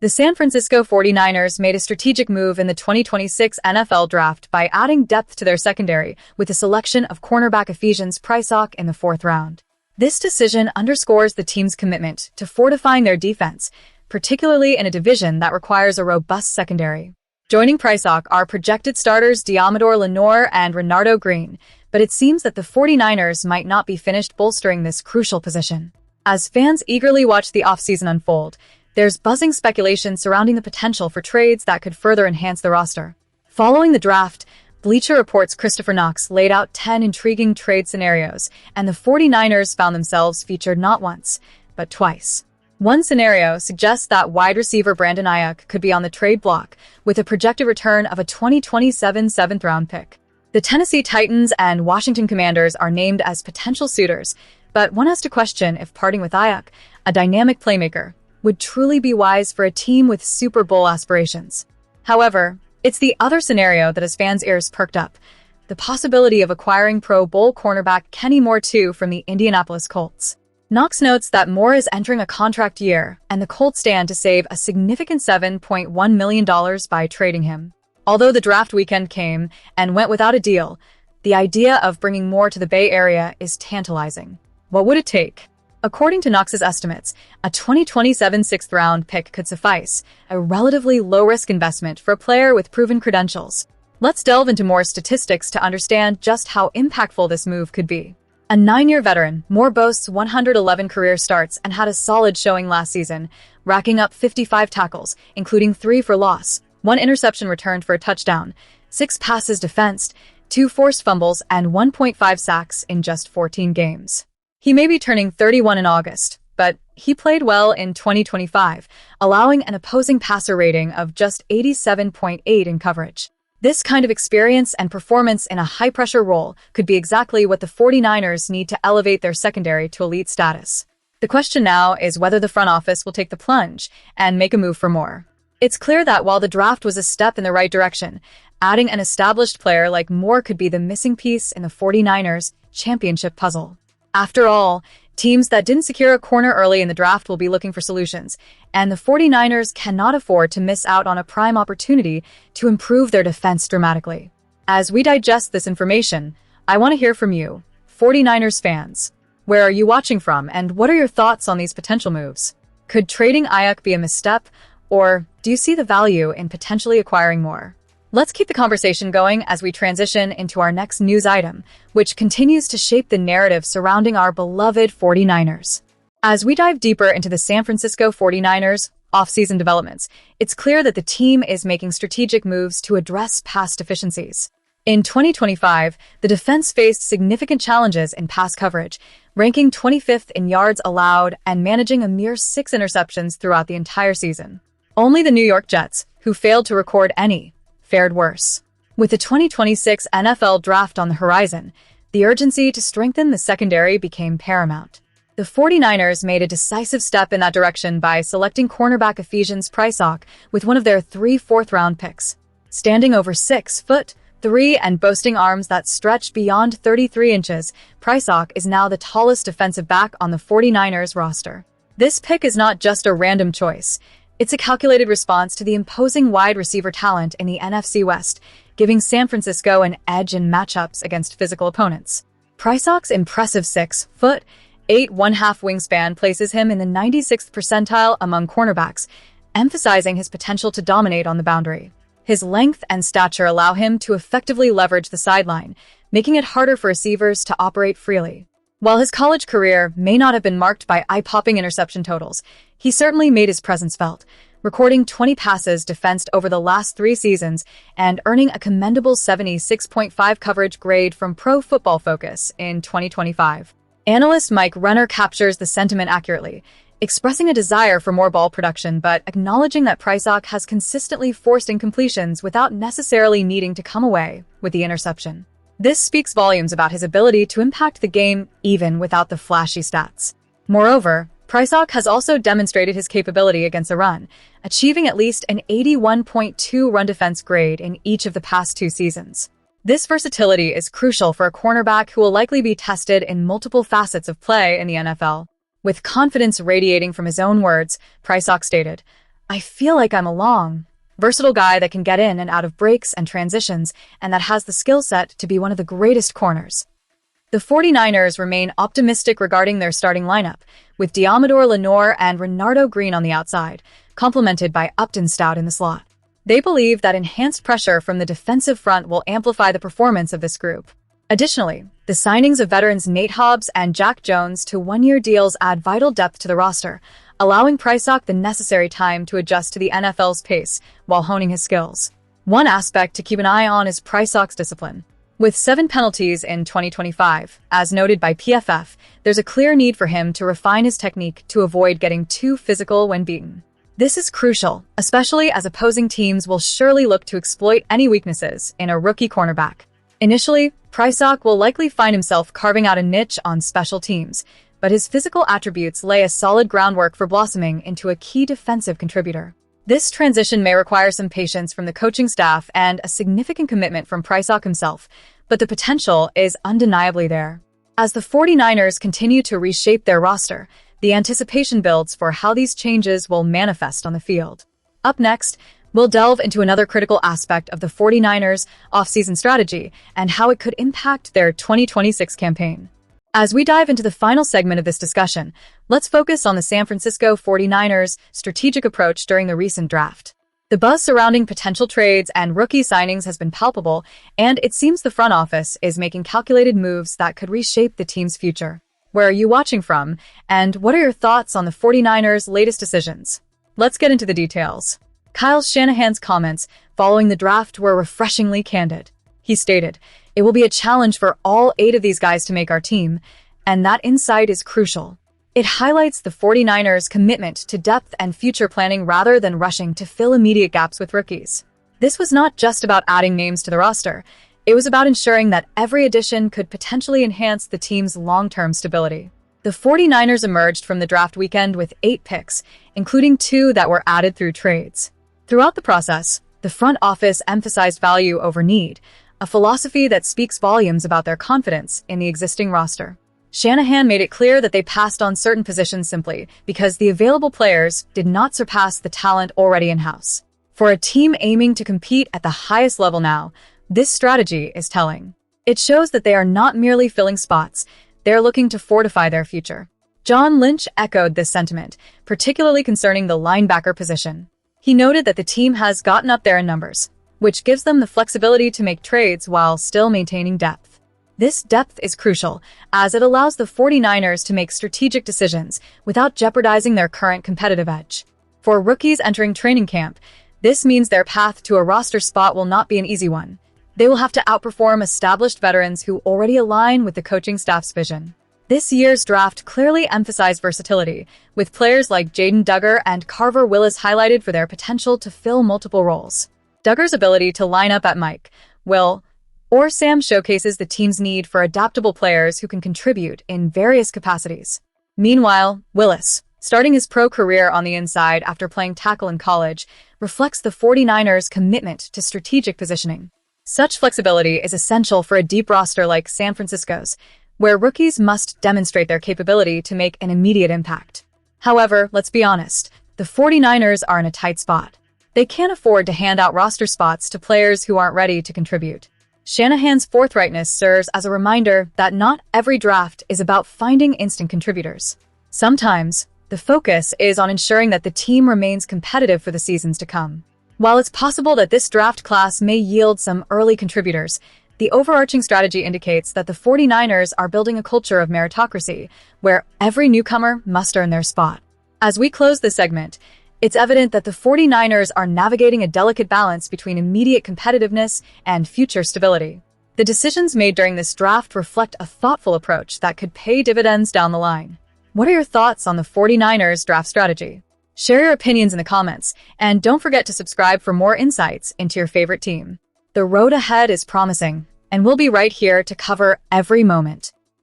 The San Francisco 49ers made a strategic move in the 2026 NFL Draft by adding depth to their secondary with the selection of cornerback Ephesians Prysock in the 4th round. This decision underscores the team's commitment to fortifying their defense, particularly in a division that requires a robust secondary. Joining Prysock are projected starters Diamador Lenore and Renardo Green, but it seems that the 49ers might not be finished bolstering this crucial position. As fans eagerly watch the offseason unfold, there's buzzing speculation surrounding the potential for trades that could further enhance the roster. Following the draft, Bleacher Report's Christopher Knox laid out 10 intriguing trade scenarios, and the 49ers found themselves featured not once, but twice. One scenario suggests that wide receiver Brandon Aiyuk could be on the trade block, with a projected return of a 2027 7th-round pick. The Tennessee Titans and Washington Commanders are named as potential suitors, but one has to question if parting with Aiyuk, a dynamic playmaker, would truly be wise for a team with Super Bowl aspirations. However, it's the other scenario that has fans' ears perked up, the possibility of acquiring Pro Bowl cornerback Kenny Moore II from the Indianapolis Colts. Knox notes that Moore is entering a contract year, and the Colts stand to save a significant $7.1 million by trading him. Although the draft weekend came and went without a deal, the idea of bringing Moore to the Bay Area is tantalizing. What would it take? According to Knox's estimates, a 2027 6th-round pick could suffice, a relatively low-risk investment for a player with proven credentials. Let's delve into more statistics to understand just how impactful this move could be. A 9-year veteran, Moore boasts 111 career starts and had a solid showing last season, racking up 55 tackles, including 3 for loss, 1 interception returned for a touchdown, 6 passes defensed, 2 forced fumbles, and 1.5 sacks in just 14 games. He may be turning 31 in August, but he played well in 2025, allowing an opposing passer rating of just 87.8 in coverage. This kind of experience and performance in a high-pressure role could be exactly what the 49ers need to elevate their secondary to elite status. The question now is whether the front office will take the plunge and make a move for Moore. It's clear that while the draft was a step in the right direction, adding an established player like Moore could be the missing piece in the 49ers' championship puzzle. After all, teams that didn't secure a corner early in the draft will be looking for solutions, and the 49ers cannot afford to miss out on a prime opportunity to improve their defense dramatically. As we digest this information, I want to hear from you, 49ers fans. Where are you watching from, and what are your thoughts on these potential moves? Could trading Aiyuk be a misstep, or do you see the value in potentially acquiring more? Let's keep the conversation going as we transition into our next news item, which continues to shape the narrative surrounding our beloved 49ers. As we dive deeper into the San Francisco 49ers offseason developments, it's clear that the team is making strategic moves to address past deficiencies. In 2025, the defense faced significant challenges in pass coverage, ranking 25th in yards allowed and managing a mere 6 interceptions throughout the entire season. Only the New York Jets, who failed to record any, fared worse. With the 2026 NFL Draft on the horizon, the urgency to strengthen the secondary became paramount. The 49ers made a decisive step in that direction by selecting cornerback Ephesians Prysock with one of their 3 4th-round picks. Standing over 6'3" and boasting arms that stretched beyond 33 inches, Prysock is now the tallest defensive back on the 49ers roster. This pick is not just a random choice. It's a calculated response to the imposing wide receiver talent in the NFC West, giving San Francisco an edge in matchups against physical opponents. Prysock's impressive 6'8" 1/2 wingspan places him in the 96th percentile among cornerbacks, emphasizing his potential to dominate on the boundary. His length and stature allow him to effectively leverage the sideline, making it harder for receivers to operate freely. While his college career may not have been marked by eye-popping interception totals, he certainly made his presence felt, recording 20 passes defensed over the last 3 seasons and earning a commendable 76.5 coverage grade from Pro Football Focus in 2025. Analyst Mike Renner captures the sentiment accurately, expressing a desire for more ball production but acknowledging that Prysock has consistently forced incompletions without necessarily needing to come away with the interception. This speaks volumes about his ability to impact the game even without the flashy stats. Moreover, Prysock has also demonstrated his capability against the run, achieving at least an 81.2 run defense grade in each of the past 2 seasons. This versatility is crucial for a cornerback who will likely be tested in multiple facets of play in the NFL. With confidence radiating from his own words, Prysock stated, I feel like I'm a versatile guy that can get in and out of breaks and transitions, and that has the skill set to be one of the greatest corners. The 49ers remain optimistic regarding their starting lineup, with Diamador Lenore and Renardo Green on the outside, complemented by Upton Stout in the slot. They believe that enhanced pressure from the defensive front will amplify the performance of this group. Additionally, the signings of veterans Nate Hobbs and Jack Jones to one-year deals add vital depth to the roster, allowing Prysock the necessary time to adjust to the NFL's pace while honing his skills. One aspect to keep an eye on is Prysock's discipline. With 7 penalties in 2025, as noted by PFF, there's a clear need for him to refine his technique to avoid getting too physical when beaten. This is crucial, especially as opposing teams will surely look to exploit any weaknesses in a rookie cornerback. Initially, Prysock will likely find himself carving out a niche on special teams, but his physical attributes lay a solid groundwork for blossoming into a key defensive contributor. This transition may require some patience from the coaching staff and a significant commitment from Prysock himself, but the potential is undeniably there. As the 49ers continue to reshape their roster, the anticipation builds for how these changes will manifest on the field. Up next, we'll delve into another critical aspect of the 49ers' offseason strategy and how it could impact their 2026 campaign. As we dive into the final segment of this discussion, let's focus on the San Francisco 49ers' strategic approach during the recent draft. The buzz surrounding potential trades and rookie signings has been palpable, and it seems the front office is making calculated moves that could reshape the team's future. Where are you watching from, and what are your thoughts on the 49ers' latest decisions? Let's get into the details. Kyle Shanahan's comments following the draft were refreshingly candid. He stated, "It will be a challenge for all 8 of these guys to make our team, and that insight is crucial." It highlights the 49ers' commitment to depth and future planning rather than rushing to fill immediate gaps with rookies. This was not just about adding names to the roster. It was about ensuring that every addition could potentially enhance the team's long-term stability. The 49ers emerged from the draft weekend with 8 picks, including 2 that were added through trades. Throughout the process, the front office emphasized value over need, a philosophy that speaks volumes about their confidence in the existing roster. Shanahan made it clear that they passed on certain positions simply because the available players did not surpass the talent already in-house. For a team aiming to compete at the highest level now, this strategy is telling. It shows that they are not merely filling spots, they're looking to fortify their future. John Lynch echoed this sentiment, particularly concerning the linebacker position. He noted that the team has gotten up there in numbers, which gives them the flexibility to make trades while still maintaining depth. This depth is crucial, as it allows the 49ers to make strategic decisions without jeopardizing their current competitive edge. For rookies entering training camp, this means their path to a roster spot will not be an easy one. They will have to outperform established veterans who already align with the coaching staff's vision. This year's draft clearly emphasized versatility, with players like Jaden Duggar and Carver Willis highlighted for their potential to fill multiple roles. Duggar's ability to line up at Mike, Will, or Sam showcases the team's need for adaptable players who can contribute in various capacities. Meanwhile, Willis, starting his pro career on the inside after playing tackle in college, reflects the 49ers' commitment to strategic positioning. Such flexibility is essential for a deep roster like San Francisco's, where rookies must demonstrate their capability to make an immediate impact. However, let's be honest, the 49ers are in a tight spot. They can't afford to hand out roster spots to players who aren't ready to contribute. Shanahan's forthrightness serves as a reminder that not every draft is about finding instant contributors. Sometimes, the focus is on ensuring that the team remains competitive for the seasons to come. While it's possible that this draft class may yield some early contributors, the overarching strategy indicates that the 49ers are building a culture of meritocracy, where every newcomer must earn their spot. As we close this segment, it's evident that the 49ers are navigating a delicate balance between immediate competitiveness and future stability. The decisions made during this draft reflect a thoughtful approach that could pay dividends down the line. What are your thoughts on the 49ers draft strategy? Share your opinions in the comments, and don't forget to subscribe for more insights into your favorite team. The road ahead is promising, and we'll be right here to cover every moment.